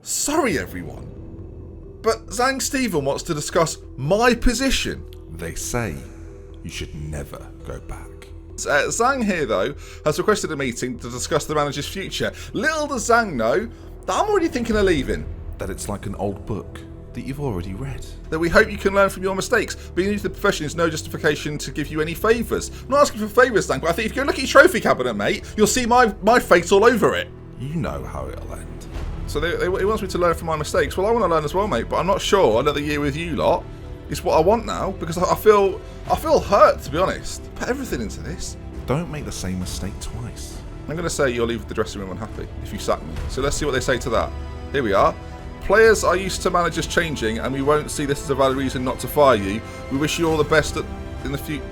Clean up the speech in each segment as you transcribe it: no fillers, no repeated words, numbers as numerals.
Sorry everyone. But Zhang Steven wants to discuss my position. They say you should never go back. Zhang here, though, has requested a meeting to discuss the manager's future. Little does Zhang know that I'm already thinking of leaving. That it's like an old book that you've already read. That we hope you can learn from your mistakes. Being new to the profession is no justification to give you any favours. I'm not asking for favours, Zhang, but I think if you go look at your trophy cabinet, mate, you'll see my face all over it. You know how it'll end. So he wants me to learn from my mistakes. Well, I want to learn as well, mate, but I'm not sure another year with you lot is what I want now, because I feel hurt, to be honest. Put everything into this. Don't make the same mistake twice. I'm going to say you'll leave the dressing room unhappy if you sack me. So let's see what they say to that. Here we are. Players are used to managers changing, and we won't see this as a valid reason not to fire you. We wish you all the best in the future.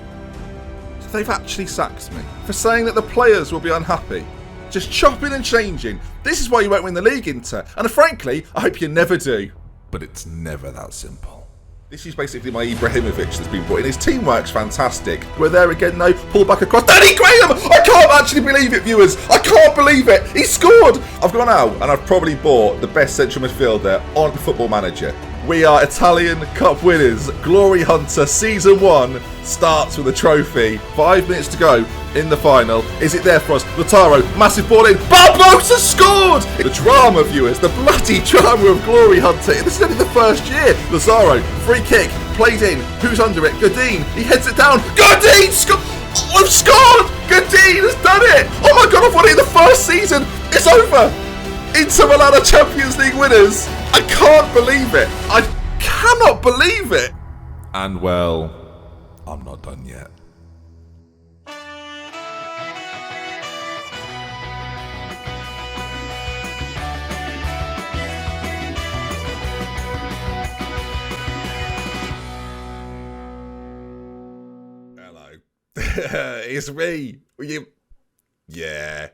So they've actually sacked me for saying that the players will be unhappy. Just chopping and changing. This is why you won't win the league, Inter. And frankly, I hope you never do. But it's never that simple. This is basically my Ibrahimovic that's been brought in. His teamwork's fantastic. We're there again, though. Pull back across. Danny Graham! I can't actually believe it, viewers. I can't believe it. He scored. I've gone out and I've probably bought the best central midfielder on Football Manager. We are Italian Cup winners. Glory Hunter Season 1 starts with a trophy. 5 minutes to go in the final. Is it there for us? Lautaro, massive ball in. Barbosa scored! The drama, viewers. The bloody drama of Glory Hunter. This is only the first year. Lazaro, free kick, played in. Who's under it? Godin. He heads it down. Godin scored! We've scored! Godin has done it! Oh my god, I've won it in the first season. It's over. Inter Milan are Champions League winners. I can't believe it. I cannot believe it. And well, I'm not done yet. Hello. It's me. Yeah.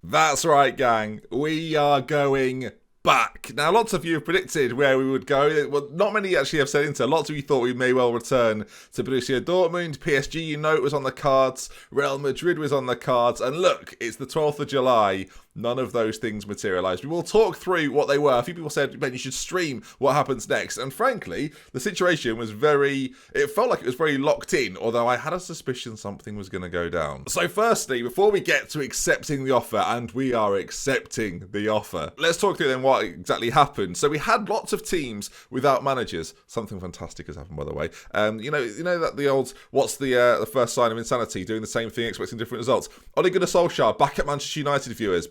That's right, gang. We are going back. Now, lots of you have predicted where we would go. Well, not many actually have said Inter. Lots of you thought we may well return to Borussia Dortmund. PSG, you know it was on the cards. Real Madrid was on the cards. And look, it's the 12th of July. None of those things materialised. We will talk through what they were. A few people said, Ben, you should stream what happens next. And frankly, the situation was it felt like it was very locked in, although I had a suspicion something was going to go down. So firstly, before we get to accepting the offer, and we are accepting the offer, let's talk through then what exactly happened. So we had lots of teams without managers. Something fantastic has happened, by the way. You know that the old, what's the first sign of insanity? Doing the same thing, expecting different results. Ole Gunnar Solskjaer, back at Manchester United, viewers.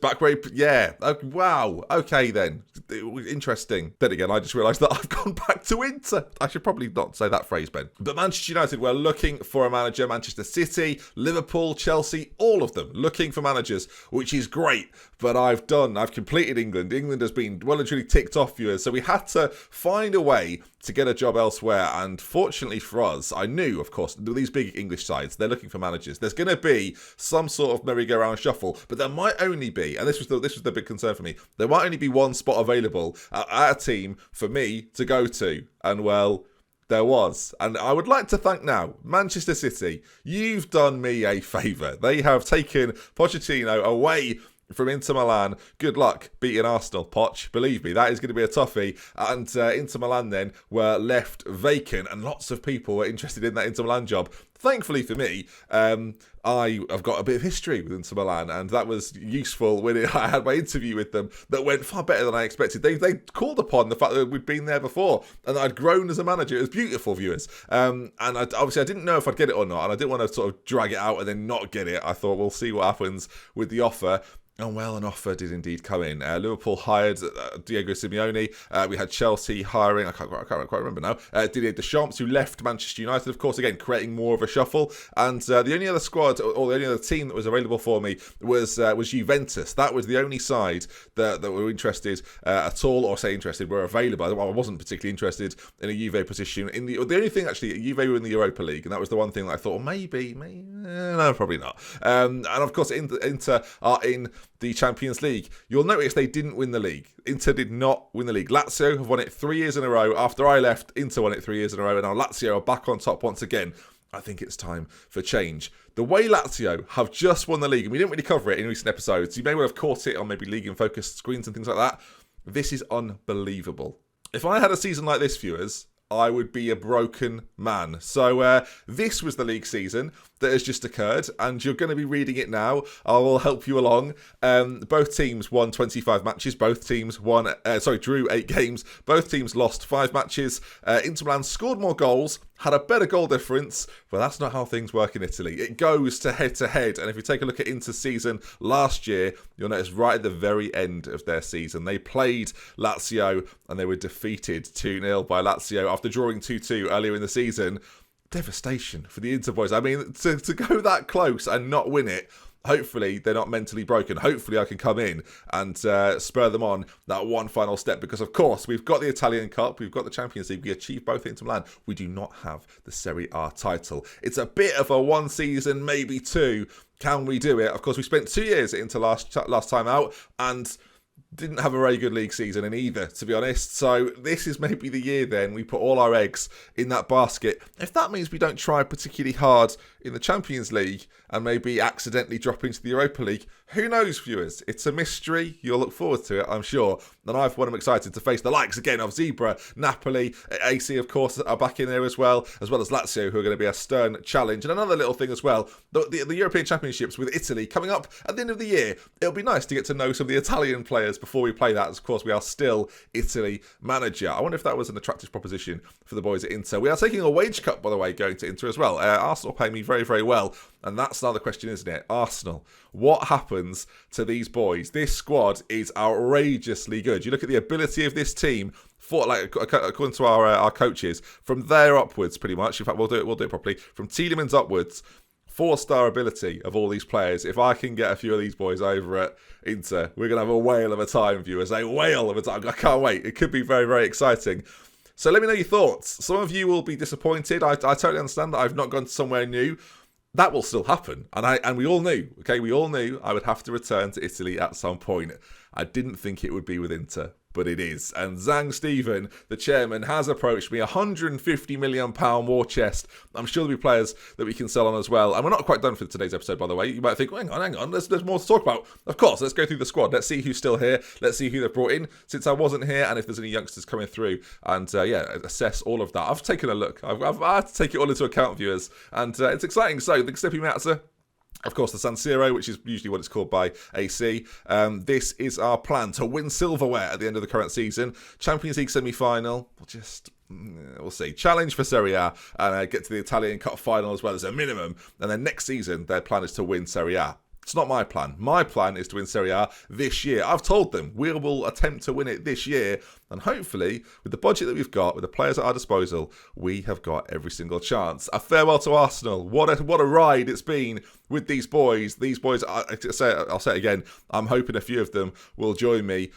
Wow. Okay then. Interesting. Then again, I just realised that I've gone back to Inter. I should probably not say that phrase, Ben. But Manchester United were looking for a manager. Manchester City, Liverpool, Chelsea, all of them looking for managers, which is great. But I've completed England. England has been well and truly ticked off, viewers. So we had to find a way to get a job elsewhere. And fortunately for us, I knew, of course, these big English sides, they're looking for managers. There's going to be some sort of merry-go-round shuffle, but there might only be, and this was the big concern for me, there might only be one spot available at a team for me to go to. And well, there was. And I would like to thank now Manchester City. You've done me a favour. They have taken Pochettino away from Inter Milan. Good luck beating Arsenal, Poch. Believe me, that is going to be a toughie. And Inter Milan then were left vacant, and lots of people were interested in that Inter Milan job. Thankfully for me, I've got a bit of history with Inter Milan, and that was useful when I had my interview with them that went far better than I expected. They called upon the fact that we'd been there before, and I'd grown as a manager. It was beautiful, viewers. And obviously I didn't know if I'd get it or not, and I didn't want to sort of drag it out and then not get it. I thought, we'll see what happens with the offer. And well, an offer did indeed come in. Liverpool hired Diego Simeone. We had Chelsea hiring, I can't quite remember now, Didier Deschamps, who left Manchester United, of course, again, creating more of a shuffle. And the only other squad, or the only other team that was available for me was Juventus. That was the only side that were interested at all, or say interested, were available. I wasn't particularly interested in a Juve position. The only thing, actually, Juve were in the Europa League, and that was the one thing that I thought, maybe, no, probably not. And of course, Inter are in the Champions League. You'll notice they didn't win the league. Inter did not win the league. Lazio have won it 3 years in a row. After I left, Inter won it 3 years in a row, and now Lazio are back on top once again. I think it's time for change. The way Lazio have just won the league, and we didn't really cover it in recent episodes, you may well have caught it on maybe League in Focus screens and things like that. This is unbelievable. If I had a season like this, viewers, I would be a broken man. So this was the league season that has just occurred, and you're going to be reading it now. I will help you along. Both teams won 25 matches. Both teams drew 8 games. Both teams lost 5 matches. Inter Milan scored more goals, had a better goal difference, but that's not how things work in Italy. It goes to head, and if you take a look at Inter's season last year, you'll notice right at the very end of their season, they played Lazio and they were defeated 2-0 by Lazio after drawing 2-2 earlier in the season. Devastation for the Inter boys. I mean, to go that close and not win it, hopefully they're not mentally broken. Hopefully I can come in and spur them on that one final step, because of course we've got the Italian Cup, we've got the Champions League, we achieved both Inter Milan. We do not have the Serie A title. It's a bit of a one season, maybe 2. Can we do it? Of course, we spent 2 years at Inter last time out and didn't have a very good league season in either, to be honest. So this is maybe the year then we put all our eggs in that basket. If that means we don't try particularly hard in the Champions League and maybe accidentally drop into the Europa League, who knows, viewers? It's a mystery. You'll look forward to it, I'm sure. And I'm excited to face the likes again of Zebra, Napoli, AC, of course, are back in there as well as Lazio, who are going to be a stern challenge. And another little thing as well, the European Championships with Italy coming up at the end of the year. It'll be nice to get to know some of the Italian players before we play that. Of course, we are still Italy manager. I wonder if that was an attractive proposition for the boys at Inter. We are taking a wage cut, by the way, going to Inter as well. Arsenal pay me very, very well. And that's another question, isn't it? Arsenal. What happens to these boys? This squad is outrageously good. You look at the ability of this team, according to our coaches, from there upwards, pretty much. In fact, we'll do it properly. From Tielemans upwards, 4-star ability of all these players. If I can get a few of these boys over at Inter, we're going to have a whale of a time, viewers. A whale of a time. I can't wait. It could be very, very exciting. So let me know your thoughts. Some of you will be disappointed. I totally understand that I've not gone to somewhere new. That will still happen. And we all knew, okay? We all knew I would have to return to Italy at some point. I didn't think it would be with Inter, but it is. And Zhang Steven, the chairman, has approached me. £150 million war chest. I'm sure there'll be players that we can sell on as well. And we're not quite done for today's episode, by the way. You might think, hang on, there's more to talk about. Of course, let's go through the squad. Let's see who's still here. Let's see who they've brought in since I wasn't here, and if there's any youngsters coming through. And assess all of that. I've taken a look. I've had to take it all into account, viewers. And it's exciting. So, the Giuseppe Meazza, of course, the San Siro, which is usually what it's called by AC. This is our plan to win silverware at the end of the current season. Champions League semi-final. We'll see. Challenge for Serie A and get to the Italian Cup final as well as a minimum. And then next season, their plan is to win Serie A. It's not my plan. My plan is to win Serie A this year. I've told them we will attempt to win it this year. And hopefully, with the budget that we've got, with the players at our disposal, we have got every single chance. A farewell to Arsenal. What a ride it's been with these boys. These boys, I'll say it again, I'm hoping a few of them will join me.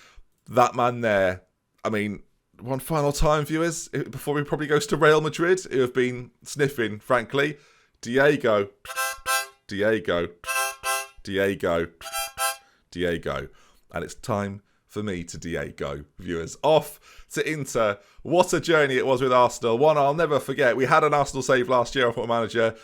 That man there, I mean, one final time, viewers, before he probably goes to Real Madrid, who have been sniffing, frankly. Diego. And it's time for me to Diego, viewers. Off to Inter. What a journey it was with Arsenal. One I'll never forget. We had an Arsenal save last year, Football Manager.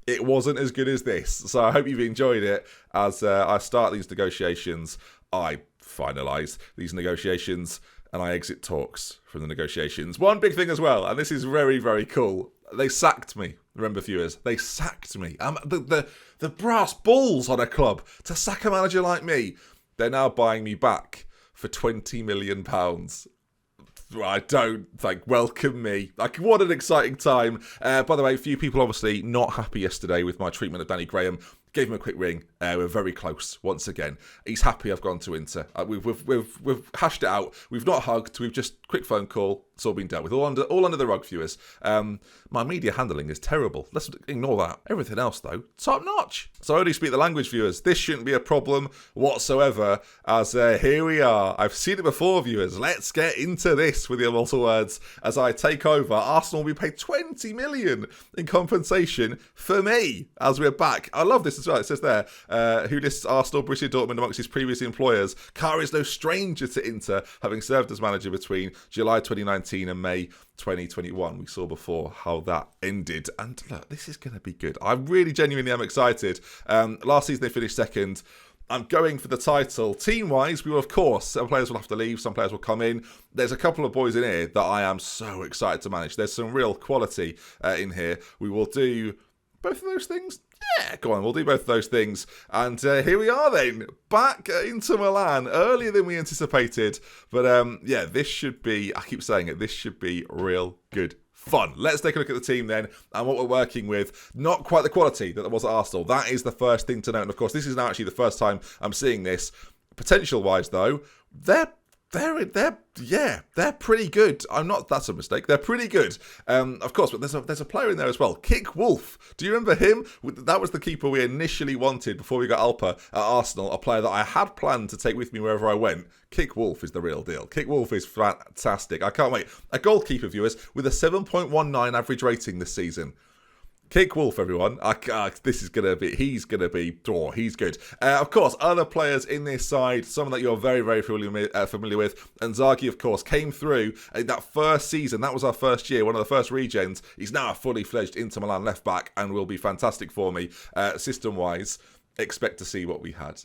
It wasn't as good as this. So I hope you've enjoyed it as I start these negotiations. I finalise these negotiations and I exit talks from the negotiations. One big thing as well, and this is very, very cool. They sacked me. Remember, viewers, they sacked me. The brass balls on a club to sack a manager like me. They're now buying me back for £20 million. I don't welcome me. What an exciting time. By the way, a few people obviously not happy yesterday with my treatment of Danny Graham. Gave him a quick ring. We're very close once again. He's happy I've gone to Inter. We've hashed it out. We've not hugged. We've just quick phone call. It's all been dealt with. All under the rug, viewers. My media handling is terrible. Let's ignore that. Everything else, though, top notch. So I only speak the language, viewers. This shouldn't be a problem whatsoever. As here we are. I've seen it before, viewers. Let's get into this with the immortal words. As I take over, Arsenal will be paid £20 million in compensation for me as we're back. I love this as well. It says there, who lists Arsenal, Borussia Dortmund amongst his previous employers. Carr is no stranger to Inter, having served as manager between July 2019 and May 2021. We saw before how that ended. And look, this is going to be good. I really genuinely am excited. Last season they finished second. I'm going for the title. Team-wise, we will, of course, some players will have to leave, some players will come in. There's a couple of boys in here that I am so excited to manage. There's some real quality in here. We will do both of those things. Yeah, go on, we'll do both of those things. And here we are then, back into Milan, earlier than we anticipated. But yeah, this should be, I keep saying it, this should be real good fun. Let's take a look at the team then and what we're working with. Not quite the quality that there was at Arsenal. That is the first thing to note. And of course, this is now actually the first time I'm seeing this. Potential-wise, though, they're pretty good. That's a mistake. They're pretty good. Of course, but there's a player in there as well. Kick Wolf. Do you remember him? That was the keeper we initially wanted before we got Alpa at Arsenal, a player that I had planned to take with me wherever I went. Kick Wolf is the real deal. Kick Wolf is fantastic. I can't wait. A goalkeeper, viewers, with a 7.19 average rating this season. Kick Wolf, everyone. He's good. Of course, other players in this side, someone that you're very, very familiar with. And Zaghi, of course, came through that first season. That was our first year, one of the first regens. He's now a fully fledged Inter Milan left back and will be fantastic for me system-wise. Expect to see what we had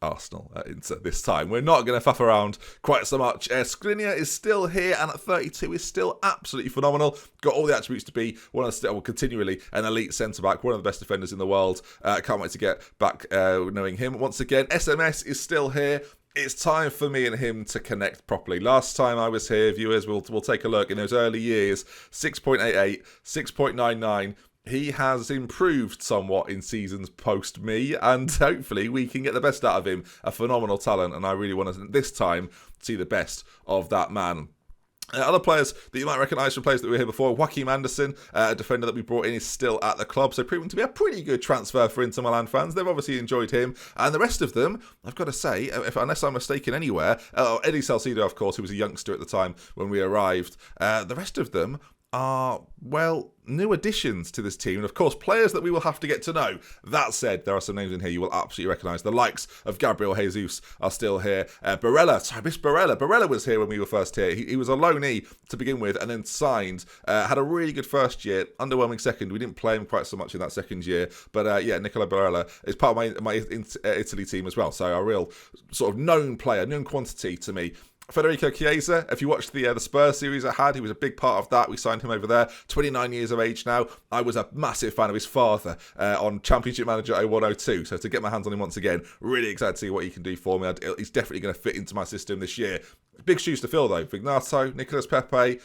Arsenal at Inter this time. We're not going to faff around quite so much. Skriniar is still here and at 32 is still absolutely phenomenal. Got all the attributes to be continually an elite centre-back, one of the best defenders in the world. Can't wait to get back knowing him once again. SMS is still here. It's time for me and him to connect properly. Last time I was here, viewers, we'll take a look. In those early years, 6.88, 6.99. He has improved somewhat in seasons post me, and hopefully we can get the best out of him. A phenomenal talent, and I really want to, this time, see the best of that man. Other players that you might recognise from players that were here before, Joachim Andersen, a defender that we brought in, is still at the club, so proving to be a pretty good transfer for Inter Milan fans. They've obviously enjoyed him, and the rest of them, I've got to say, unless I'm mistaken anywhere, Eddie Salcido, of course, who was a youngster at the time when we arrived, the rest of them are, well, new additions to this team, and of course players that we will have to get to know. That said, there are some names in here you will absolutely recognise. The likes of Gabriel Jesus are still here. Barella was here when we were first here. He was a loanee to begin with and then signed. Had a really good first year, underwhelming second. We didn't play him quite so much in that second year, but yeah, Nicola Barella is part of my Italy team as well, so a real sort of known player, known quantity to me. Federico Chiesa, if you watched the Spurs series I had, he was a big part of that. We signed him over there. 29 years of age now. I was a massive fan of his father on Championship Manager 0102. So to get my hands on him once again, really excited to see what he can do for me. He's definitely going to fit into my system this year. Big shoes to fill though. Vignato, Nicolas Pepe.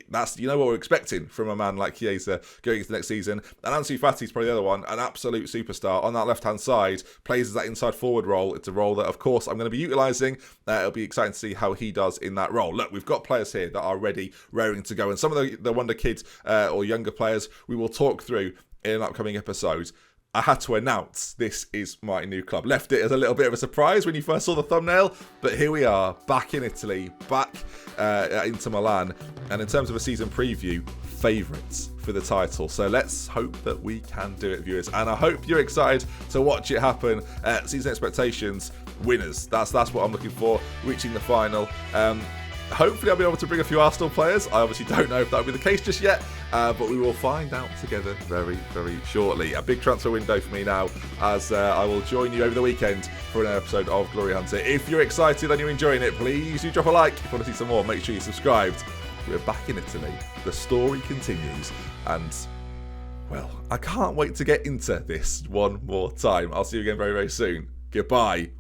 That's, you know, what we're expecting from a man like Chiesa going into next season. And Ansu Fati's probably the other one, an absolute superstar on that left-hand side, plays as that inside forward role. It's a role that, of course, I'm going to be utilising. It'll be exciting to see how he does in that role. Look, we've got players here that are ready, raring to go. And some of the wonder kids or younger players we will talk through in an upcoming episode. I had to announce this is my new club. Left it as a little bit of a surprise when you first saw the thumbnail, but here we are, back in Italy, back into Milan, and in terms of a season preview, favourites for the title. So let's hope that we can do it, viewers, and I hope you're excited to watch it happen. Season expectations, winners. That's what I'm looking for, reaching the final. Hopefully I'll be able to bring a few Arsenal players. I obviously don't know if that'll be the case just yet, but we will find out together very, very shortly. A big transfer window for me now, as I will join you over the weekend for an episode of Glory Hunter. If you're excited and you're enjoying it, please do drop a like. If you want to see some more, make sure you're subscribed. We're back in Italy. The story continues, and, well, I can't wait to get into this one more time. I'll see you again very, very soon. Goodbye.